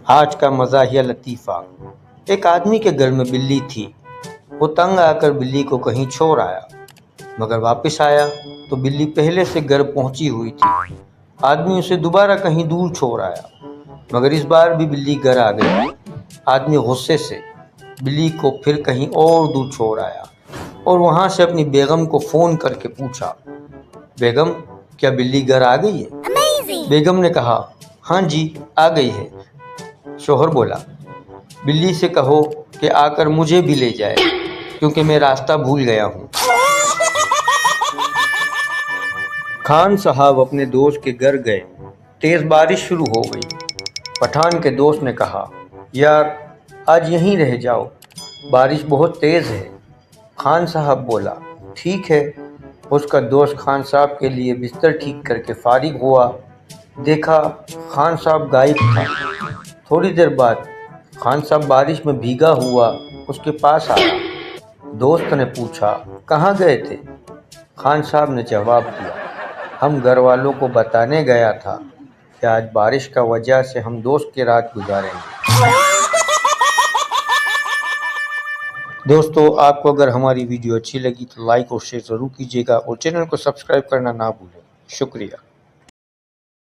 آج کا مزاحیہ لطیفہ۔ ایک آدمی کے گھر میں بلی تھی۔ وہ تنگ آ کر بلی کو کہیں چھوڑ آیا، مگر واپس آیا تو بلی پہلے سے گھر پہنچی ہوئی تھی۔ آدمی اسے دوبارہ کہیں دور چھوڑ آیا، مگر اس بار بھی بلی گھر آ گئی۔ آدمی غصے سے بلی کو پھر کہیں اور دور چھوڑ آیا اور وہاں سے اپنی بیگم کو فون کر کے پوچھا، بیگم کیا بلی گھر آ گئی ہے؟ بیگم نے کہا، ہاں جی آ گئی ہے۔ شوہر بولا، بلی سے کہو کہ آ کر مجھے بھی لے جائے کیونکہ میں راستہ بھول گیا ہوں۔ خان صاحب اپنے دوست کے گھر گئے۔ تیز بارش شروع ہو گئی۔ پٹھان کے دوست نے کہا، یار آج یہیں رہ جاؤ، بارش بہت تیز ہے۔ خان صاحب بولا، ٹھیک ہے۔ اس کا دوست خان صاحب کے لیے بستر ٹھیک کر کے فارغ ہوا، دیکھا خان صاحب غائب تھا۔ تھوڑی دیر بعد خان صاحب بارش میں بھیگا ہوا اس کے پاس آیا۔ دوست نے پوچھا، کہاں گئے تھے؟ خان صاحب نے جواب دیا، ہم گھر والوں کو بتانے گیا تھا کہ آج بارش کا وجہ سے ہم دوست کی رات گزاریں گے۔ دوستو، آپ کو اگر ہماری ویڈیو اچھی لگی تو لائک اور شیئر ضرور کیجیے گا اور چینل کو سبسکرائب کرنا نہ بھولیں۔ شکریہ۔